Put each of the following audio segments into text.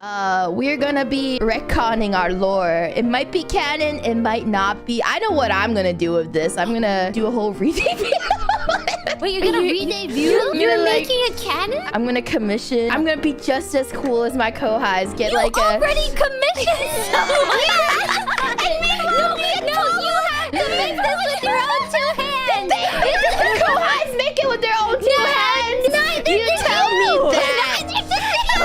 We're gonna be retconning our lore. It might be canon, it might not be. I know what I'm gonna do with this. I'm gonna do a whole re-debut. Wait, you're gonna re-debut? You're making a canon? I'm gonna commission. I'm gonna be just as cool as my co-highs. Get you like already commissioned someone! No, you have to make this with your own two hands! The co-highs make it with their own two hands! You tell me that!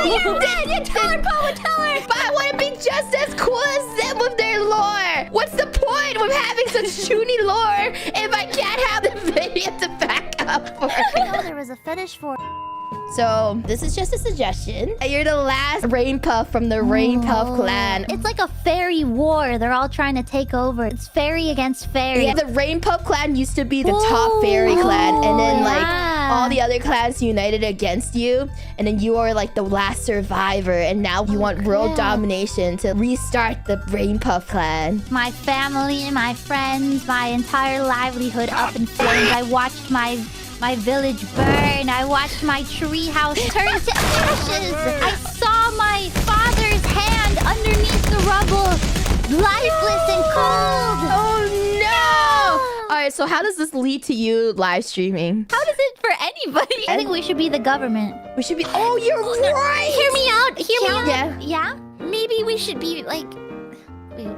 You did! You tell her, Pomu, tell her! But I want to be just as cool as them with their lore! What's the point of having such chuuni lore if I can't have the video to back up for it? No, there was a fetish for... So, this is just a suggestion. You're the last Rainpuff from the Rainpuff clan. It's like a fairy war. They're all trying to take over. It's fairy against fairy. Yeah, the Rainpuff clan used to be the top fairy clan. And then, like, all the other clans united against you. And then you are, like, the last survivor. And now you want world domination to restart the Rainpuff clan. My family, my friends, my entire livelihood up in flames. I watched my village burn. I watched my tree house turn to ashes. I saw my father's hand underneath the rubble, lifeless and cold. Oh no! All right, so how does this lead to you live streaming? How does it for anybody? I think we should be the government. We should be... Oh, you're right! Hear me out. Hear me out. Yeah. Yeah? Maybe we should be like... Wait.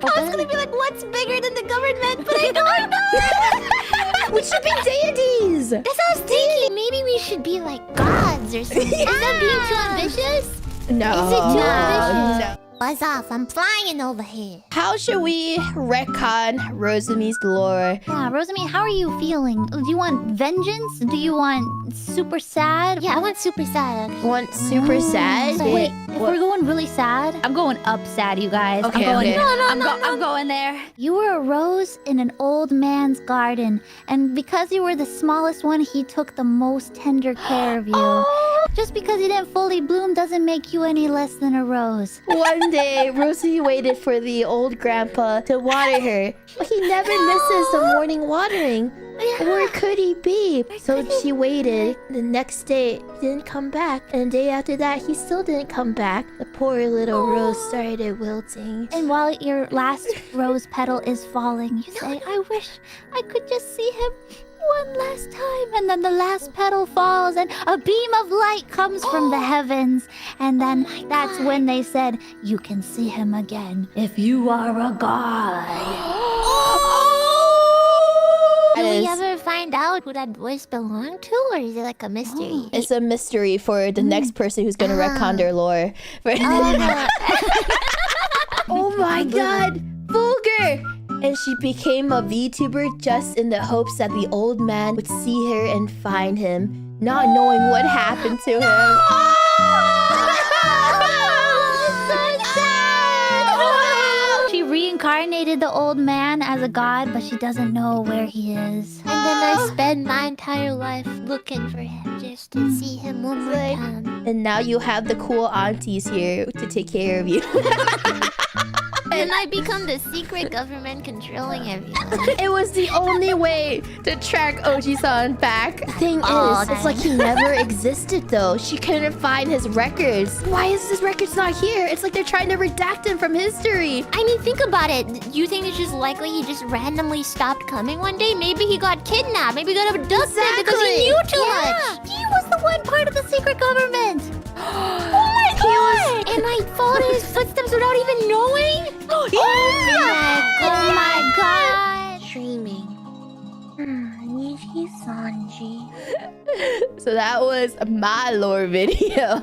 I was gonna be like, what's bigger than the government? But I don't know. We should be deities. That's what I was thinking. Maybe we should be like gods or something. Is that being too ambitious? No. Is it too ambitious? No. Buzz off. I'm flying over here. How should we retcon Rosemi's lore? Yeah, Rosemary, how are you feeling? Do you want vengeance? Do you want super sad? Yeah, I want super sad. Want super sad? Wait, if we're going really sad, I'm going up sad, you guys. Okay, I'm going, okay. I'm going there. You were a rose in an old man's garden, and because you were the smallest one, he took the most tender care of you. Just because you didn't fully bloom doesn't make you any less than a rose. One day, Rosie waited for the old grandpa to water her, but he never misses the morning watering. Where could he be? So she waited. The next day, he didn't come back. And the day after that, he still didn't come back. The poor little rose started wilting. And while your last rose petal is falling, you say, I wish I could just see him one last time. And then the last petal falls and a beam of light comes from the heavens. And then that's when they said, you can see him again if you are a god. Do we ever find out who that voice belonged to, or is it like a mystery? It's a mystery for the next person who's gonna retcon their lore. Oh my god! Vulgar! And she became a VTuber just in the hopes that the old man would see her and find him, not knowing what happened to him. She reincarnated the old man as a god, but she doesn't know where he is. And then I spend my entire life looking for him just to see him one more time. And now you have the cool aunties here to take care of you. And I become the secret government controlling everyone. It was the only way to track Oji-san back. Thing is, it's like he never existed though. She couldn't find his records. Why is his records not here? It's like they're trying to redact him from history. I mean, think about it. You think it's just likely he just randomly stopped coming one day? Maybe he got kidnapped. Maybe he got abducted because he knew too much. He was the one part of the secret government. Oh my god! And I followed his footsteps without even knowing? Oh my god! Streaming. Nijisanji. So that was my lore video.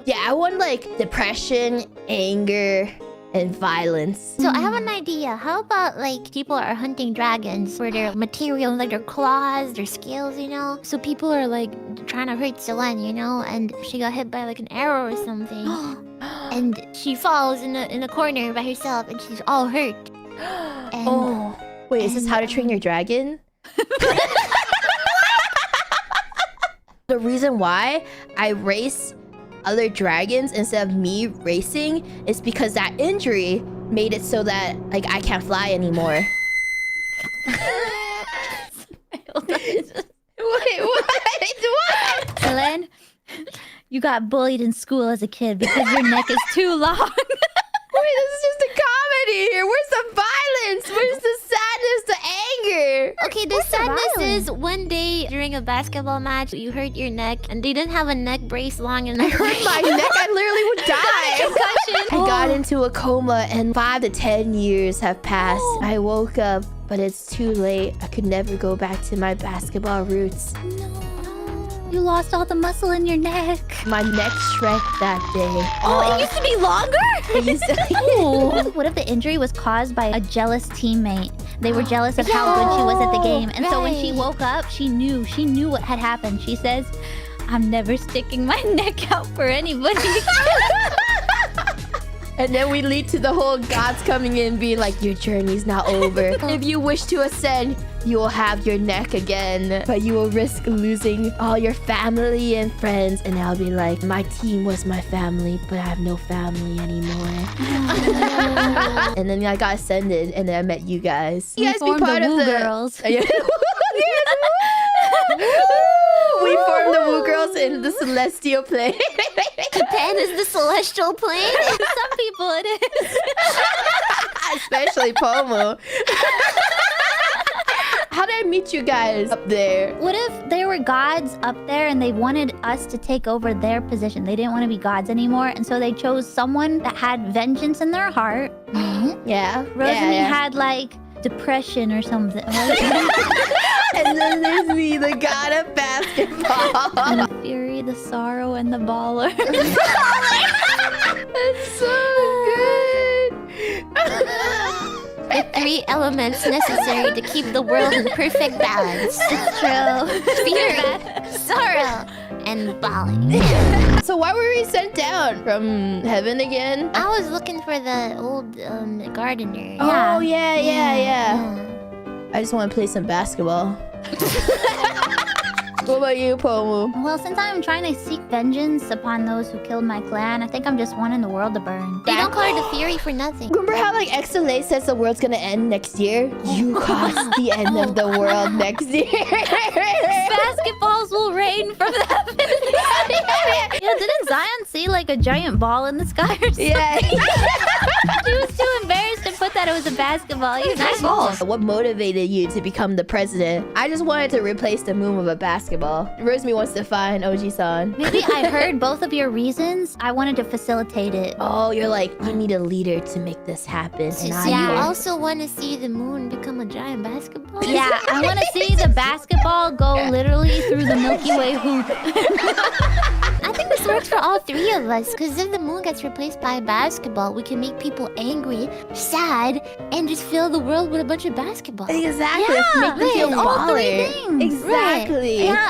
Yeah, I want like depression, anger, and violence. So I have an idea. How about like people are hunting dragons for their material, like their claws, their scales, you know? So people are like trying to hurt Selen, you know? And she got hit by like an arrow or something. And she falls in a corner by herself and she's all hurt. And, wait, is this How to Train Your Dragon? The reason why I race other dragons instead of me racing is because that injury made it so that like I can't fly anymore. Wait, what? Selen, you got bullied in school as a kid because your neck is too long. Wait, this is just a comedy here. Where's the violence? Where's the sadness, the anger? Okay, the sadness is one day during a basketball match, you hurt your neck and they didn't have a neck brace long enough. I hurt my neck. I literally would die. Concussion. I got into a coma and 5 to 10 years have passed. I woke up, but it's too late. I could never go back to my basketball roots. You lost all the muscle in your neck. My neck shrank that day. Oh, it used to be longer? It used to... What if the injury was caused by a jealous teammate? They were jealous of how good she was at the game. And so when she woke up, she knew what had happened. She says, I'm never sticking my neck out for anybody. And then we lead to the whole gods coming in being like, your journey's not over. If you wish to ascend, you will have your neck again. But you will risk losing all your family and friends. And I'll be like, my team was my family, but I have no family anymore. And then I got ascended and then I met you guys. You guys be part of the... girls. We formed the Woo Girls in the celestial plane. Japan is the celestial plane. Some people it is. Especially Pomu. How did I meet you guys up there? What if there were gods up there and they wanted us to take over their position? They didn't want to be gods anymore, and so they chose someone that had vengeance in their heart. Yeah. Rosemary had like depression or something. And then there's me, the god of basketball. And the fury, the sorrow, and the baller. That's so good. The 3 elements necessary to keep the world in perfect balance. It's true. Fury, sorrow, and balling. So why were we sent down from heaven again? I was looking for the old gardener. Oh, yeah. I just want to play some basketball. What about you, Pomu? Well, since I'm trying to seek vengeance upon those who killed my clan, I think I'm just wanting the world to burn. They don't call her the Fury for nothing. Remember how like XLA says the world's gonna end next year? You caused the end of the world next year. Basketballs will rain from the heavens. Yeah, didn't Zion see like a giant ball in the sky or something? Yeah. She was too embarrassed to put that it was a basketball. You Nice balls. What motivated you to become the president? I just wanted to replace the moon with a basketball. Rosemary wants to find OG-san. Maybe I heard both of your reasons. I wanted to facilitate it. Oh, you're like, you need a leader to make this happen. So And you I also want to see the moon become a giant basketball? Yeah, I want to see the basketball go literally through the Milky Way hoop. I think this works for all 3 of us, because if the moon gets replaced by a basketball, we can make people angry, sad, and just fill the world with a bunch of basketballs. Exactly. Yeah, Make them feel right, all 3 baller. things. Exactly. Yeah.